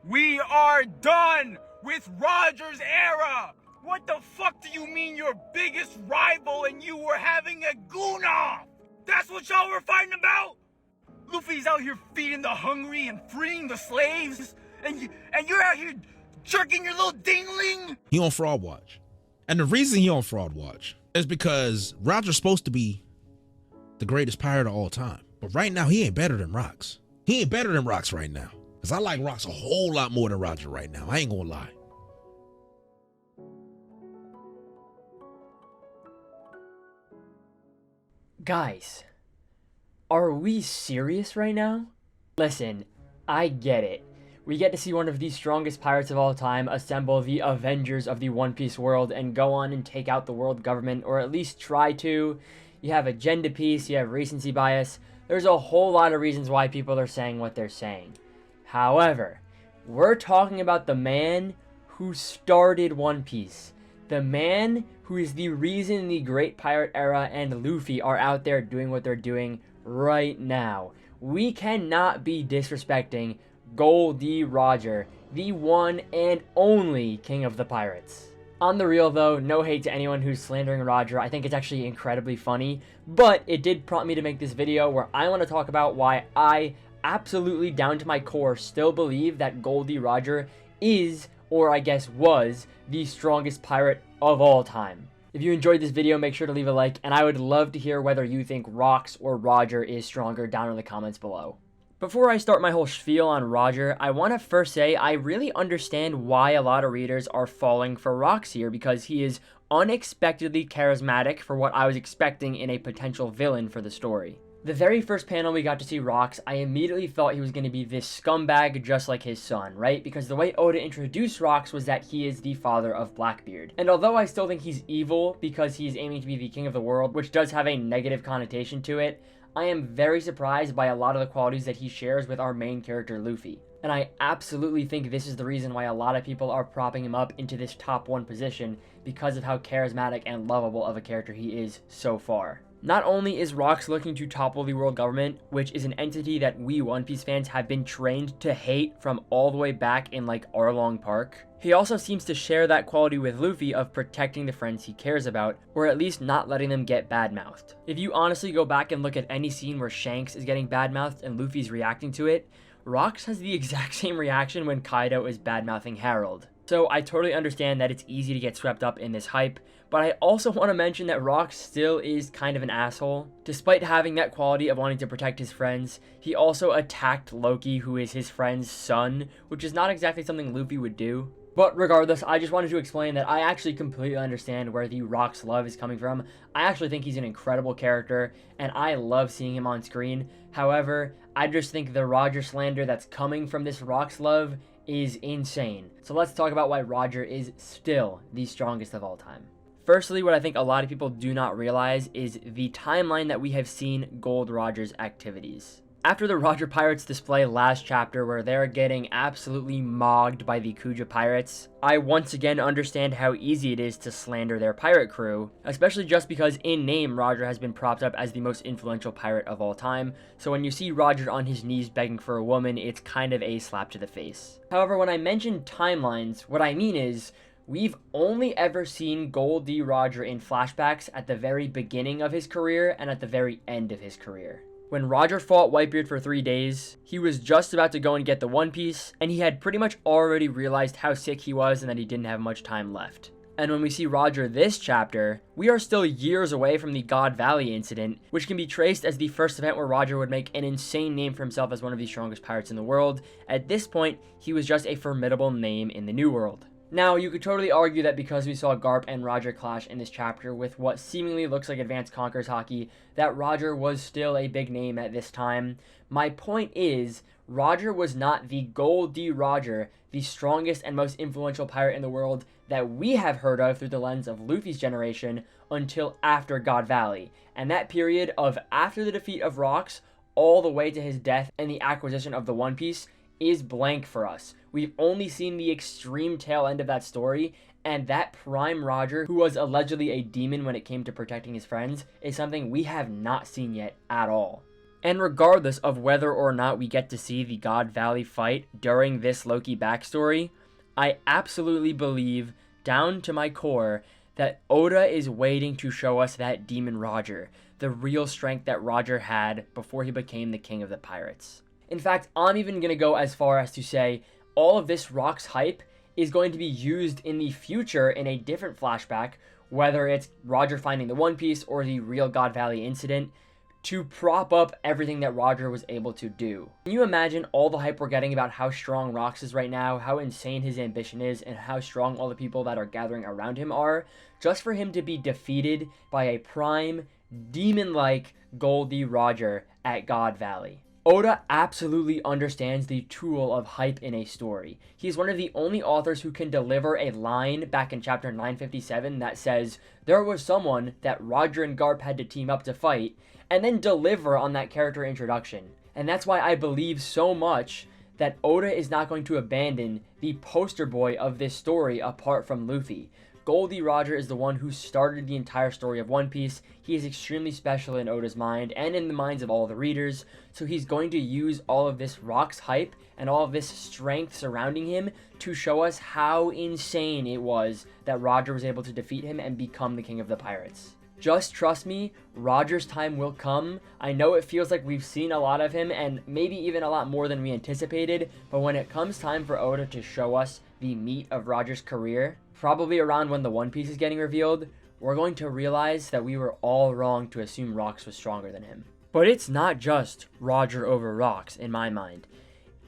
We are done with Roger's era! What the fuck do you mean your biggest rival and you were having a goon-off? That's what y'all were fighting about? Luffy's out here feeding the hungry and freeing the slaves, and you're out here jerking your little dingling? He on fraud watch. And the reason he on fraud watch is because Roger's supposed to be the greatest pirate of all time. But right now, he ain't better than Rocks. He ain't better than Rocks right now. Because I like Rocks a whole lot more than Roger right now. I ain't gonna lie. Guys, are we serious right now? Listen, I get it. We get to see one of the strongest pirates of all time assemble the Avengers of the One Piece world and go on and take out the world government, or at least try to. You have agenda piece, you have recency bias. There's a whole lot of reasons why people are saying what they're saying. However, we're talking about the man who started One Piece. The man who is the reason the Great Pirate Era and Luffy are out there doing what they're doing right now. We cannot be disrespecting Gol D. Roger, the one and only King of the Pirates. On the real though, no hate to anyone who's slandering Roger. I think it's actually incredibly funny, but it did prompt me to make this video where I want to talk about why I absolutely down to my core still believe that Gol D. Roger is, or I guess was, the strongest pirate of all time. If you enjoyed this video, make sure to leave a like, and I would love to hear whether you think Rocks or Roger is stronger down in the comments below. Before I start my whole spiel on Roger, I want to first say I really understand why a lot of readers are falling for Rocks here, because he is unexpectedly charismatic for what I was expecting in a potential villain for the story. The very first panel we got to see Rocks, I immediately thought he was going to be this scumbag just like his son, right? Because the way Oda introduced Rocks was that he is the father of Blackbeard. And although I still think he's evil because he's aiming to be the king of the world, which does have a negative connotation to it, I am very surprised by a lot of the qualities that he shares with our main character Luffy. And I absolutely think this is the reason why a lot of people are propping him up into this top 1 position, because of how charismatic and lovable of a character he is so far. Not only is Rocks looking to topple the world government, which is an entity that we One Piece fans have been trained to hate from all the way back in like Arlong Park, he also seems to share that quality with Luffy of protecting the friends he cares about, or at least not letting them get bad-mouthed. If you honestly go back and look at any scene where Shanks is getting bad-mouthed and Luffy's reacting to it, Rocks has the exact same reaction when Kaido is bad-mouthing Harold. So I totally understand that it's easy to get swept up in this hype, but I also want to mention that Rocks still is kind of an asshole. Despite having that quality of wanting to protect his friends, he also attacked Loki, who is his friend's son, which is not exactly something Luffy would do. But regardless, I just wanted to explain that I actually completely understand where the Rocks love is coming from. I actually think he's an incredible character, and I love seeing him on screen. However, I just think the Roger slander that's coming from this Rocks love is insane. So let's talk about why Roger is still the strongest of all time. Firstly, what I think a lot of people do not realize is the timeline that we have seen Gold Roger's activities. After the Roger Pirates display last chapter where they're getting absolutely mogged by the Kuja Pirates, I once again understand how easy it is to slander their pirate crew, especially just because in name Roger has been propped up as the most influential pirate of all time, so when you see Roger on his knees begging for a woman, it's kind of a slap to the face. However, when I mention timelines, what I mean is, we've only ever seen Gol D. Roger in flashbacks at the very beginning of his career and at the very end of his career. When Roger fought Whitebeard for 3 days, he was just about to go and get the One Piece, and he had pretty much already realized how sick he was and that he didn't have much time left. And when we see Roger this chapter, we are still years away from the God Valley incident, which can be traced as the first event where Roger would make an insane name for himself as one of the strongest pirates in the world. At this point, he was just a formidable name in the New World. Now, you could totally argue that because we saw Garp and Roger clash in this chapter with what seemingly looks like Advanced Conquerors hockey, that Roger was still a big name at this time. My point is, Roger was not the Gol D. Roger, the strongest and most influential pirate in the world that we have heard of through the lens of Luffy's generation until after God Valley. And that period of after the defeat of Rocks all the way to his death and the acquisition of the One Piece is blank for us. We've only seen the extreme tail end of that story, and that prime Roger, who was allegedly a demon when it came to protecting his friends, is something we have not seen yet at all. And regardless of whether or not we get to see the God Valley fight during this Loki backstory, I absolutely believe, down to my core, that Oda is waiting to show us that Demon Roger, the real strength that Roger had before he became the king of the pirates. In fact, I'm even going to go as far as to say all of this Rock's hype is going to be used in the future in a different flashback, whether it's Roger finding the One Piece or the real God Valley incident, to prop up everything that Roger was able to do. Can you imagine all the hype we're getting about how strong Rox is right now, how insane his ambition is, and how strong all the people that are gathering around him are, just for him to be defeated by a prime, demon-like Goldie Roger at God Valley? Oda absolutely understands the tool of hype in a story. He's one of the only authors who can deliver a line back in chapter 957 that says, there was someone that Roger and Garp had to team up to fight, and then deliver on that character introduction. And that's why I believe so much that Oda is not going to abandon the poster boy of this story apart from Luffy. Goldie Roger is the one who started the entire story of One Piece. He is extremely special in Oda's mind and in the minds of all the readers, so he's going to use all of this Rock's hype and all of this strength surrounding him to show us how insane it was that Roger was able to defeat him and become the king of the pirates. Just trust me, Roger's time will come. I know it feels like we've seen a lot of him and maybe even a lot more than we anticipated, but when it comes time for Oda to show us the meat of Roger's career, probably around when the One Piece is getting revealed, we're going to realize that we were all wrong to assume Rox was stronger than him. But it's not just Roger over Rox in my mind.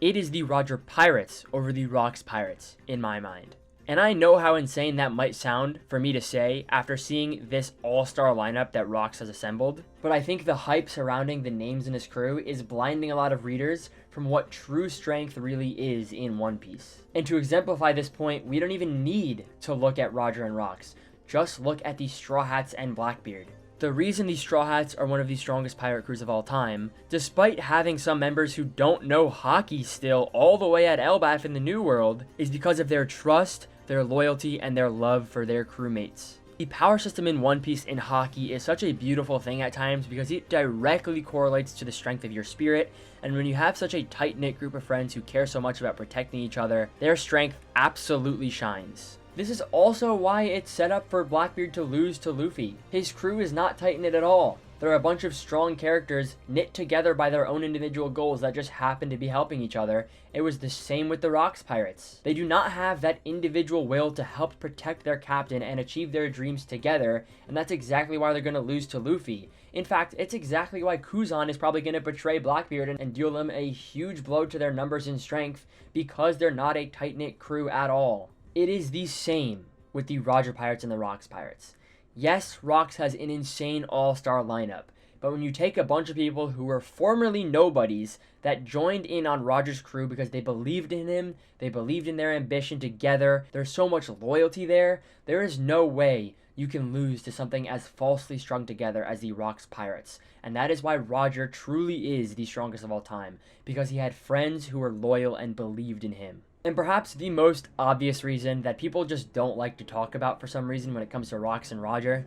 It is the Roger Pirates over the Rox Pirates in my mind. And I know how insane that might sound for me to say after seeing this all-star lineup that Rox has assembled, but I think the hype surrounding the names in his crew is blinding a lot of readers from what true strength really is in One Piece. And to exemplify this point, we don't even need to look at Roger and Rox. Just look at the Straw Hats and Blackbeard. The reason the Straw Hats are one of the strongest pirate crews of all time, despite having some members who don't know hockey still all the way at Elbaf in the New World, is because of their trust, their loyalty, and their love for their crewmates. The power system in One Piece in hockey is such a beautiful thing at times because it directly correlates to the strength of your spirit, and when you have such a tight-knit group of friends who care so much about protecting each other, their strength absolutely shines. This is also why it's set up for Blackbeard to lose to Luffy. His crew is not tight-knit at all. They're a bunch of strong characters knit together by their own individual goals that just happen to be helping each other. It was the same with the Rox Pirates. They do not have that individual will to help protect their captain and achieve their dreams together, and that's exactly why they're going to lose to Luffy. In fact, it's exactly why Kuzan is probably going to betray Blackbeard and deal them a huge blow to their numbers and strength because they're not a tight-knit crew at all. It is the same with the Roger Pirates and the Rox Pirates. Yes, Rox has an insane all-star lineup, but when you take a bunch of people who were formerly nobodies that joined in on Roger's crew because they believed in him, they believed in their ambition together, there's so much loyalty there, there is no way you can lose to something as falsely strung together as the Rox Pirates. And that is why Roger truly is the strongest of all time, because he had friends who were loyal and believed in him. And perhaps the most obvious reason that people just don't like to talk about for some reason when it comes to Rox and Roger.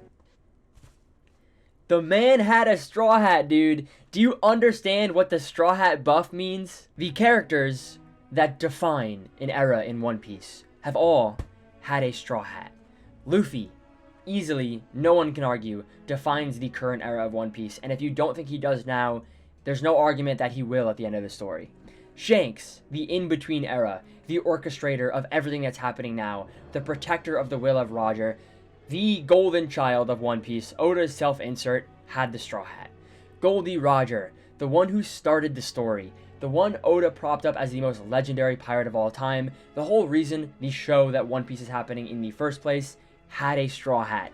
The man had a straw hat, dude. Do you understand what the straw hat buff means? The characters that define an era in One Piece have all had a straw hat. Luffy, easily, no one can argue, defines the current era of One Piece. And if you don't think he does now, there's no argument that he will at the end of the story. Shanks, the in-between era, the orchestrator of everything that's happening now, the protector of the will of Roger, the golden child of One Piece, Oda's self-insert, had the straw hat. Goldie Roger, the one who started the story, the one Oda propped up as the most legendary pirate of all time, the whole reason the show that One Piece is happening in the first place, had a straw hat.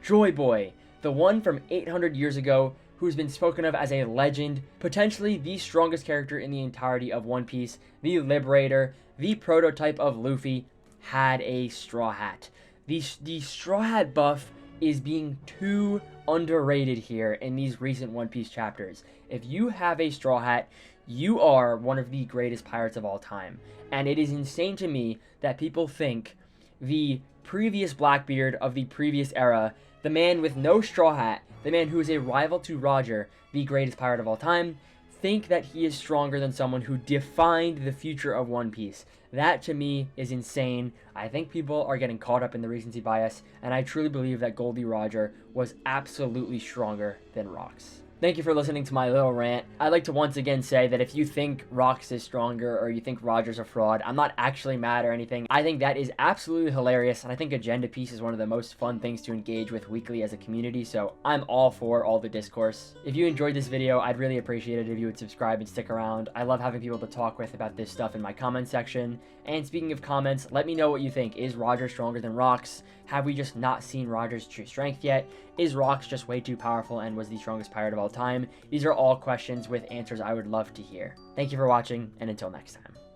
Joy Boy, the one from 800 years ago who's been spoken of as a legend, potentially the strongest character in the entirety of One Piece, the Liberator, the prototype of Luffy, had a straw hat. The straw hat buff is being too underrated here in these recent One Piece chapters. If you have a straw hat, you are one of the greatest pirates of all time. And it is insane to me that people think the previous Blackbeard of the previous era, the man with no straw hat, the man who is a rival to Roger, the greatest pirate of all time, think that he is stronger than someone who defined the future of One Piece. That to me is insane. I think people are getting caught up in the recency bias, and I truly believe that Goldie Roger was absolutely stronger than Rocks. Thank you for listening to my little rant. I'd like to once again say that if you think Rocks is stronger or you think Roger's a fraud, I'm not actually mad or anything. I think that is absolutely hilarious, and I think Agenda Piece is one of the most fun things to engage with weekly as a community, so I'm all for all the discourse. If you enjoyed this video, I'd really appreciate it if you would subscribe and stick around. I love having people to talk with about this stuff in my comment section. And speaking of comments, let me know what you think. Is Roger stronger than Rocks? Have we just not seen Roger's true strength yet? Is Rocks just way too powerful and was the strongest pirate of all time? These are all questions with answers I would love to hear. Thank you for watching, and until next time.